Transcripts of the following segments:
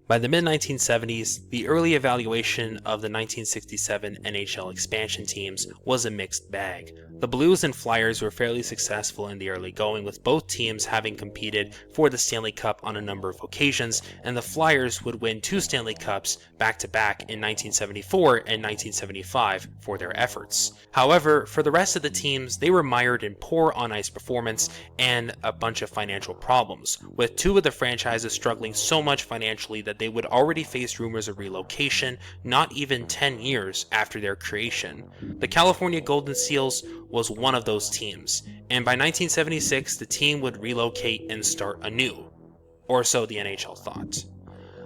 By the mid-1970s, the early evaluation of the 1967 NHL expansion teams was a mixed bag. The Blues and Flyers were fairly successful in the early going, with both teams having competed for the Stanley Cup on a number of occasions, and the Flyers would win 2 Stanley Cups back-to-back in 1974 and 1975 for their efforts. However, for the rest of the teams, they were mired in poor on-ice performance and a bunch of financial problems, with 2 of the franchises struggling so much financially that they would already face rumors of relocation not even 10 years after their creation. The California Golden Seals was one of those teams, and by 1976 the team would relocate and start anew. Or so the NHL thought.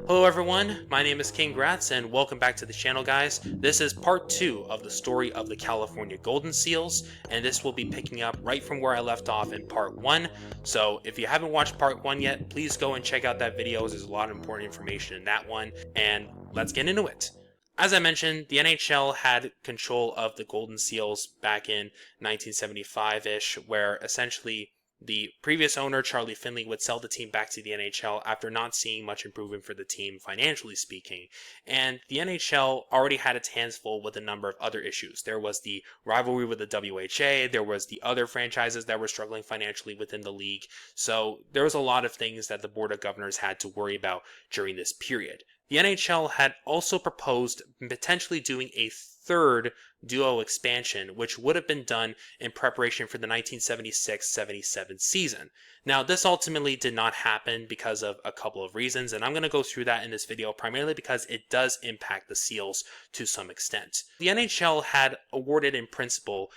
Hello everyone, my name is King Gratz and welcome back to the channel, guys. This is part 2 of the story of the California Golden Seals, and this will be picking up right from where I left off in part 1. So if you haven't watched part 1 yet, please go and check out that video. There's a lot of important information in that one, and let's get into it. As I mentioned, the NHL had control of the Golden Seals back in 1975-ish, where essentially the previous owner, Charlie Finley, would sell the team back to the NHL after not seeing much improvement for the team financially speaking. And the NHL already had its hands full with a number of other issues. There was the rivalry with the WHA, there was the other franchises that were struggling financially within the league. So there was a lot of things that the Board of Governors had to worry about during this period. The NHL had also proposed potentially doing a third duo expansion, which would have been done in preparation for the 1976-77 season. Now, this ultimately did not happen because of a couple of reasons, and I'm going to go through that in this video primarily because it does impact the Seals to some extent. The NHL had awarded in principle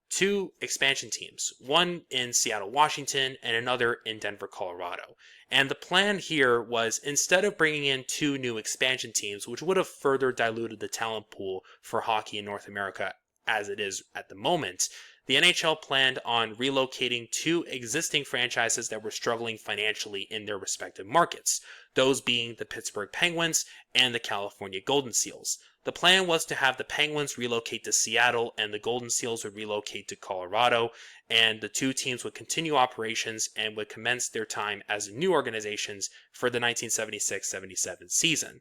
2 expansion teams, one in Seattle, Washington, and another in Denver, Colorado. And the plan here was, instead of bringing in 2 new expansion teams, which would have further diluted the talent pool for hockey in North America as it is at the moment, the NHL planned on relocating 2 existing franchises that were struggling financially in their respective markets, those being the Pittsburgh Penguins and the California Golden Seals. The plan was to have the Penguins relocate to Seattle and the Golden Seals would relocate to Colorado, and the 2 teams would continue operations and would commence their time as new organizations for the 1976-77 season.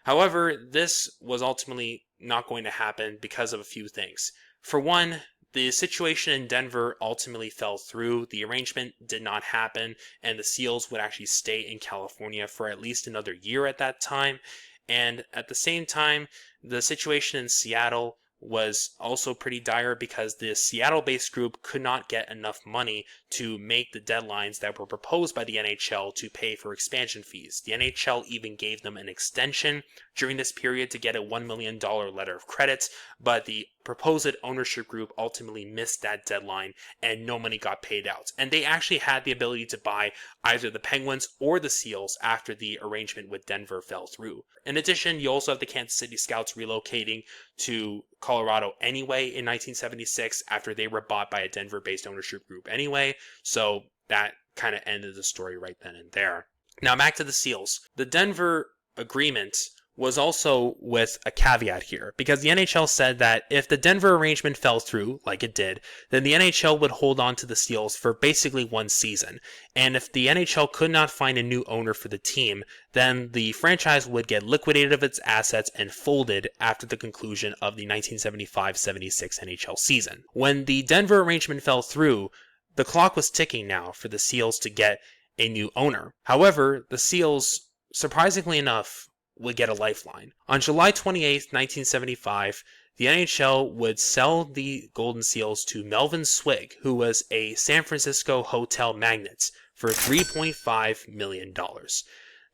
However, this was ultimately not going to happen because of a few things. For one, the situation in Denver ultimately fell through. The arrangement did not happen, and the Seals would actually stay in California for at least another year at that time. And at the same time, the situation in Seattle was also pretty dire because the Seattle-based group could not get enough money to make the deadlines that were proposed by the NHL to pay for expansion fees. The NHL even gave them an extension during this period to get a $1 million letter of credit, but the proposed ownership group ultimately missed that deadline and no money got paid out. And they actually had the ability to buy either the Penguins or the Seals after the arrangement with Denver fell through. In addition, you also have the Kansas City Scouts relocating to Colorado anyway in 1976 after they were bought by a Denver-based ownership group anyway, so that kind of ended the story right then and there. Now back to the Seals. The Denver agreement was also with a caveat here, because the NHL said that if the Denver arrangement fell through, like it did, then the NHL would hold on to the Seals for basically 1 season. And if the NHL could not find a new owner for the team, then the franchise would get liquidated of its assets and folded after the conclusion of the 1975-76 NHL season. When the Denver arrangement fell through, the clock was ticking now for the Seals to get a new owner. However, the Seals, surprisingly enough, would get a lifeline. On July 28, 1975, the NHL would sell the Golden Seals to Melvin Swig, who was a San Francisco hotel magnate, for $3.5 million.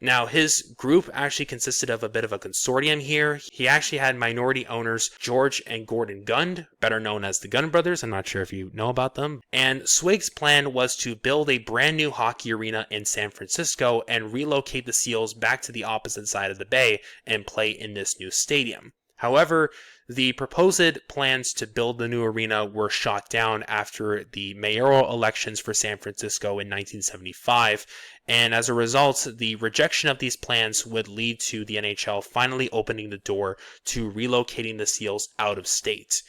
Now, his group actually consisted of a bit of a consortium here. He actually had minority owners George and Gordon Gund, better known as the Gunn brothers. I'm not sure if you know about them. And Swig's plan was to build a brand new hockey arena in San Francisco and relocate the Seals back to the opposite side of the bay and play in this new stadium. However, the proposed plans to build the new arena were shot down after the mayoral elections for San Francisco in 1975, and as a result, the rejection of these plans would lead to the NHL finally opening the door to relocating the Seals out of state.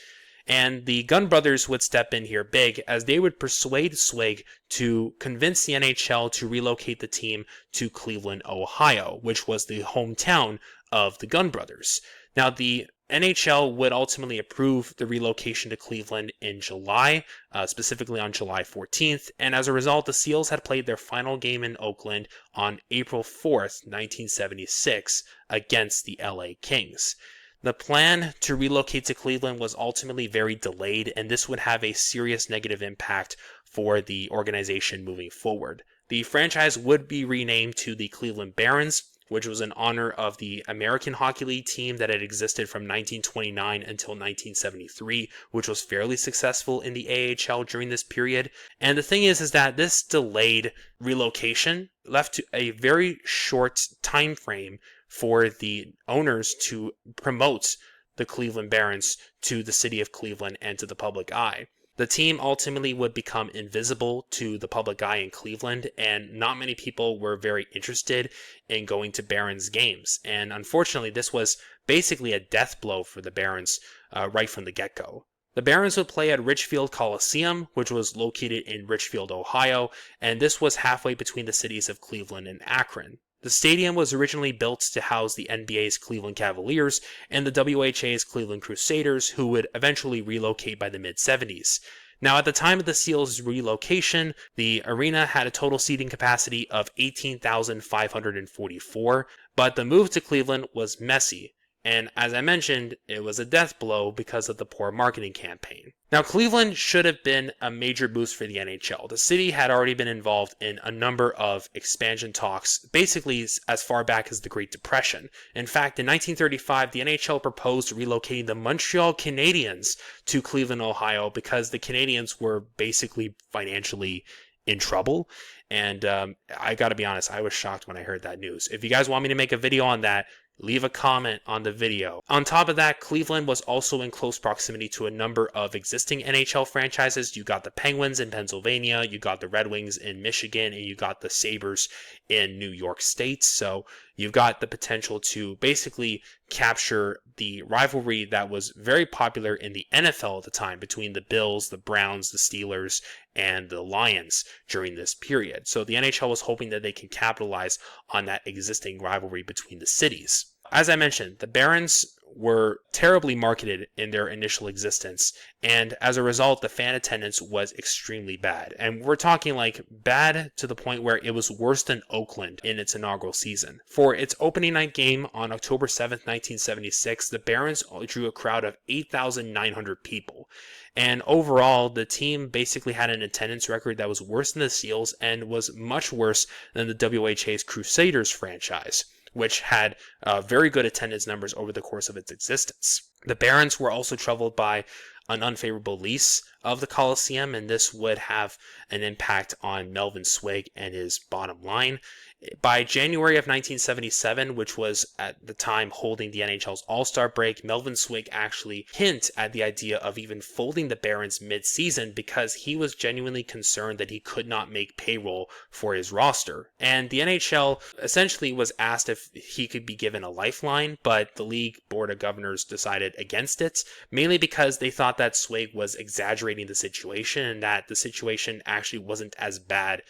And the Gunn brothers would step in here big, as they would persuade Swig to convince the NHL to relocate the team to Cleveland, Ohio, which was the hometown of the Gunn brothers. Now, the NHL would ultimately approve the relocation to Cleveland in July, specifically on July 14th, and as a result, the Seals had played their final game in Oakland on April 4th, 1976, against the LA Kings. The plan to relocate to Cleveland was ultimately very delayed, and this would have a serious negative impact for the organization moving forward. The franchise would be renamed to the Cleveland Barons, which was in honor of the American Hockey League team that had existed from 1929 until 1973, which was fairly successful in the AHL during this period. And the thing is that this delayed relocation left a very short time frame for the owners to promote the Cleveland Barons to the city of Cleveland and to the public eye. The team ultimately would become invisible to the public eye in Cleveland, and not many people were very interested in going to Barons games. And unfortunately, this was basically a death blow for the Barons right from the get-go. The Barons would play at Richfield Coliseum, which was located in Richfield, Ohio, and this was halfway between the cities of Cleveland and Akron. The stadium was originally built to house the NBA's Cleveland Cavaliers and the WHA's Cleveland Crusaders, who would eventually relocate by the mid-70s. Now, at the time of the Seals' relocation, the arena had a total seating capacity of 18,544, but the move to Cleveland was messy. And as I mentioned, it was a death blow because of the poor marketing campaign. Now, Cleveland should have been a major boost for the NHL. The city had already been involved in a number of expansion talks, basically as far back as the Great Depression. In fact, in 1935, the NHL proposed relocating the Montreal Canadiens to Cleveland, Ohio, because the Canadiens were basically financially in trouble. And I gotta be honest, I was shocked when I heard that news. If you guys want me to make a video on that, leave a comment on the video. On top of that, Cleveland was also in close proximity to a number of existing NHL franchises. You got the Penguins in Pennsylvania, you got the Red Wings in Michigan, and you got the Sabres in New York State. So you've got the potential to basically capture the rivalry that was very popular in the NFL at the time between the Bills, the Browns, the Steelers, and the Lions during this period. So the NHL was hoping that they can capitalize on that existing rivalry between the cities. As I mentioned, the Barons were terribly marketed in their initial existence, and as a result, the fan attendance was extremely bad. And we're talking like bad to the point where it was worse than Oakland in its inaugural season. For its opening night game on October 7th, 1976, the Barons drew a crowd of 8,900 people. And overall, the team basically had an attendance record that was worse than the Seals and was much worse than the WHA's Crusaders franchise, which had very good attendance numbers over the course of its existence. The Barons were also troubled by an unfavorable lease of the Coliseum, and this would have an impact on Melvin Swig and his bottom line. By January of 1977, which was at the time holding the NHL's All-Star break, Melvin Swig actually hinted at the idea of even folding the Barons mid-season because he was genuinely concerned that he could not make payroll for his roster. And the NHL essentially was asked if he could be given a lifeline, but the League Board of Governors decided against it, mainly because they thought that Swig was exaggerating the situation and that the situation actually wasn't as bad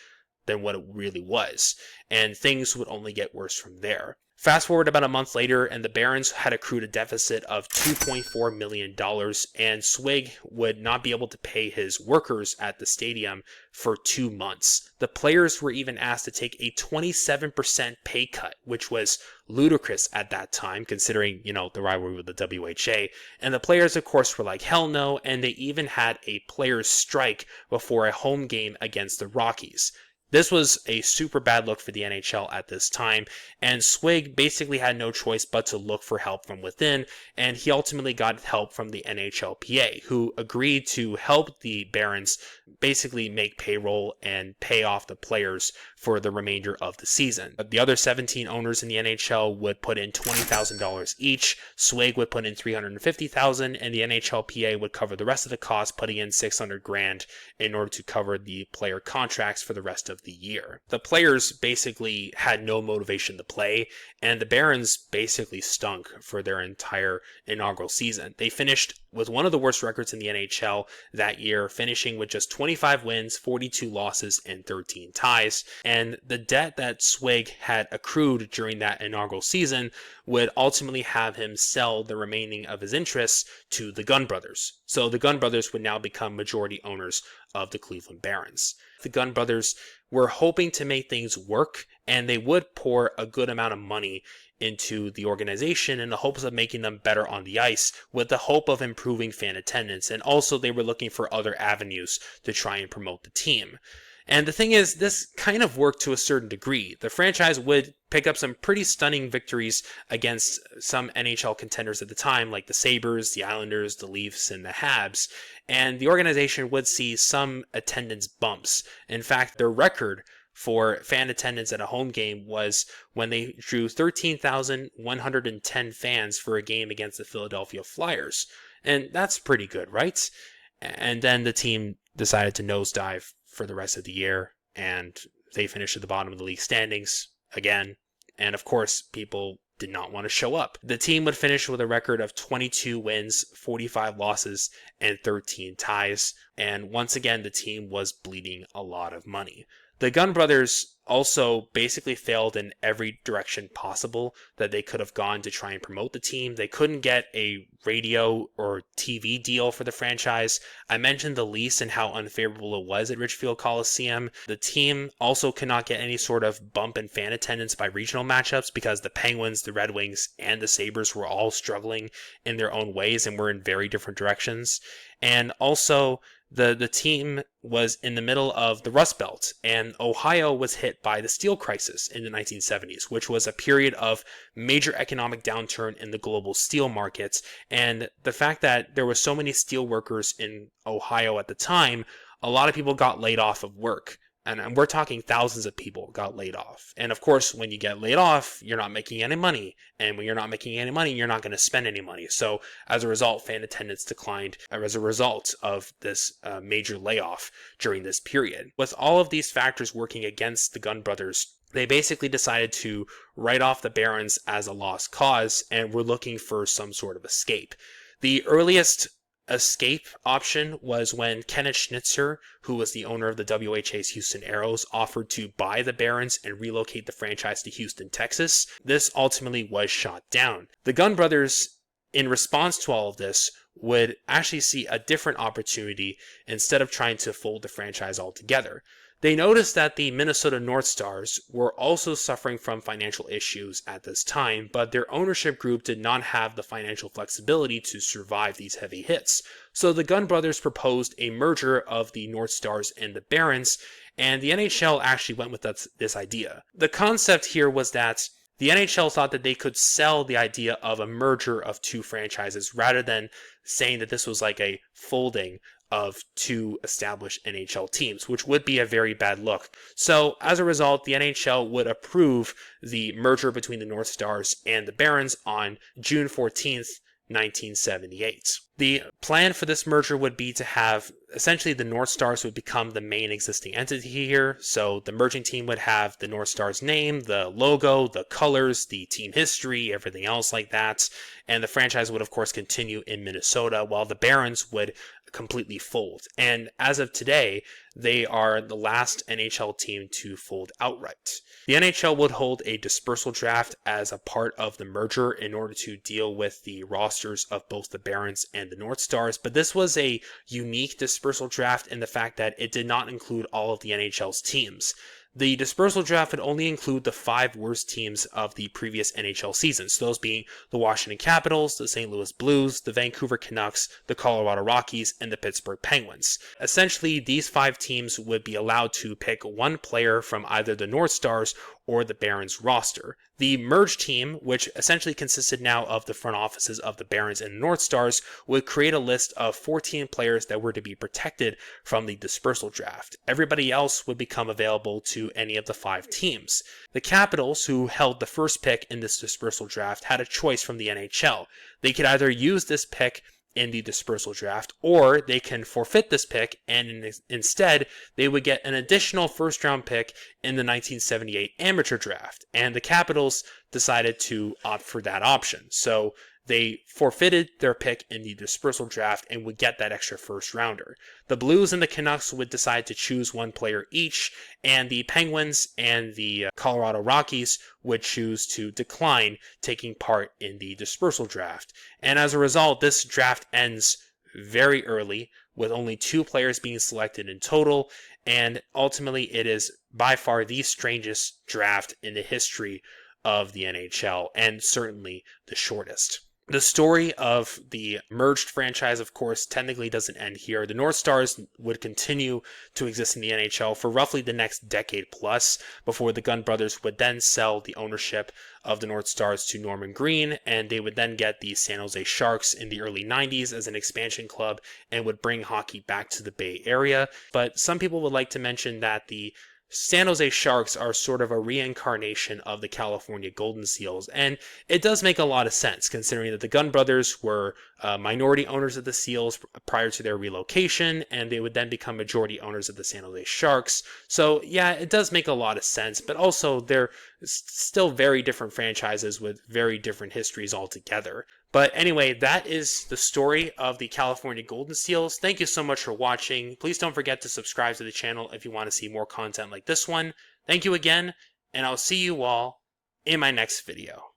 than what it really was, and things would only get worse from there. Fast forward about a month later, and the Barons had accrued a deficit of $2.4 million, and Swig would not be able to pay his workers at the stadium for 2 months. The players were even asked to take a 27% pay cut, which was ludicrous at that time, considering, the rivalry with the WHA. And the players, of course, were like, hell no, and they even had a players' strike before a home game against the Rockies. This was a super bad look for the NHL at this time, and Swig basically had no choice but to look for help from within, and he ultimately got help from the NHLPA, who agreed to help the Barons basically make payroll and pay off the players for the remainder of the season. The other 17 owners in the NHL would put in $20,000 each, Swig would put in $350,000, and the NHLPA would cover the rest of the cost, putting in $600,000 in order to cover the player contracts for the rest of of the year. The players basically had no motivation to play, and the Barons basically stunk for their entire inaugural season. They finished with one of the worst records in the NHL that year, finishing with just 25 wins, 42 losses, and 13 ties. And the debt that Swig had accrued during that inaugural season would ultimately have him sell the remaining of his interests to the Gunn brothers. So the Gunn brothers would now become majority owners of the Cleveland Barons. The Gunn brothers were hoping to make things work, and they would pour a good amount of money into the organization in the hopes of making them better on the ice, with the hope of improving fan attendance. And also they were looking for other avenues to try and promote the team. And the thing is, this kind of worked to a certain degree. The franchise would pick up some pretty stunning victories against some NHL contenders at the time, like the Sabres, the Islanders, the Leafs, and the Habs. And the organization would see some attendance bumps. In fact, their record for fan attendance at a home game was when they drew 13,110 fans for a game against the Philadelphia Flyers. And that's pretty good, right? And then the team decided to nosedive for the rest of the year, and they finished at the bottom of the league standings again. And of course, people did not want to show up. The team would finish with a record of 22 wins, 45 losses, and 13 ties. And once again, the team was bleeding a lot of money. The Gunn brothers also basically failed in every direction possible that they could have gone to try and promote the team. They couldn't get a radio or TV deal for the franchise. I mentioned the lease and how unfavorable it was at Richfield Coliseum. The team also could not get any sort of bump in fan attendance by regional matchups because the Penguins, the Red Wings, and the Sabres were all struggling in their own ways and were in very different directions. And also, the team was in the middle of the Rust Belt, and Ohio was hit by the steel crisis in the 1970s, which was a period of major economic downturn in the global steel markets. And the fact that there were so many steel workers in Ohio at the time, a lot of people got laid off of work. And we're talking thousands of people got laid off. And of course, when you get laid off, you're not making any money. And when you're not making any money, you're not going to spend any money. So as a result, fan attendance declined as a result of this major layoff during this period. With all of these factors working against the Gunn brothers, they basically decided to write off the Barons as a lost cause and were looking for some sort of escape. The earliest escape option was when Kenneth Schnitzer, who was the owner of the WHA's Houston Aeros, offered to buy the Barons and relocate the franchise to Houston, Texas. This ultimately was shot down. The Gunn brothers, in response to all of this, would actually see a different opportunity instead of trying to fold the franchise altogether. They noticed that the Minnesota North Stars were also suffering from financial issues at this time, but their ownership group did not have the financial flexibility to survive these heavy hits. So the Gunn brothers proposed a merger of the North Stars and the Barons, and the NHL actually went with this idea. The concept here was that the NHL thought that they could sell the idea of a merger of two franchises rather than saying that this was like a folding of two established NHL teams, which would be a very bad look. So as a result, the NHL would approve the merger between the North Stars and the Barons on June 14th, 1978. The plan for this merger would be to have essentially the North Stars would become the main existing entity here. So the merging team would have the North Stars name, the logo, the colors, the team history, everything else like that. And the franchise would of course continue in Minnesota, while the Barons would completely fold. And as of today, they are the last NHL team to fold outright. The NHL would hold a dispersal draft as a part of the merger in order to deal with the rosters of both the Barons and the North Stars, but this was a unique dispersal draft in the fact that it did not include all of the NHL's teams. The dispersal draft would only include the 5 worst teams of the previous NHL seasons, those being the Washington Capitals, the St. Louis Blues, the Vancouver Canucks, the Colorado Rockies, and the Pittsburgh Penguins. Essentially, these 5 teams would be allowed to pick one player from either the North Stars or the Barons roster. The merged team, which essentially consisted now of the front offices of the Barons and North Stars, would create a list of 14 players that were to be protected from the dispersal draft. Everybody else would become available to any of the 5 teams. The Capitals, who held the first pick in this dispersal draft, had a choice from the NHL. They could either use this pick in the dispersal draft, or they can forfeit this pick and instead they would get an additional first round pick in the 1978 amateur draft. And the Capitals decided to opt for that option. So they forfeited their pick in the dispersal draft and would get that extra first rounder. The Blues and the Canucks would decide to choose one player each, and the Penguins and the Colorado Rockies would choose to decline taking part in the dispersal draft. And as a result, this draft ends very early, with only 2 players being selected in total, and ultimately it is by far the strangest draft in the history of the NHL, and certainly the shortest. The story of the merged franchise, of course, technically doesn't end here. The North Stars would continue to exist in the NHL for roughly the next decade plus, before the Gunn brothers would then sell the ownership of the North Stars to Norman Green, and they would then get the San Jose Sharks in the early 90s as an expansion club and would bring hockey back to the Bay Area. But some people would like to mention that the San Jose Sharks are sort of a reincarnation of the California Golden Seals, and it does make a lot of sense considering that the Gunn brothers were minority owners of the Seals prior to their relocation, and they would then become majority owners of the San Jose Sharks. So yeah, it does make a lot of sense, but also they're still very different franchises with very different histories altogether. But anyway, that is the story of the California Golden Seals. Thank you so much for watching. Please don't forget to subscribe to the channel if you want to see more content like this one. Thank you again, and I'll see you all in my next video.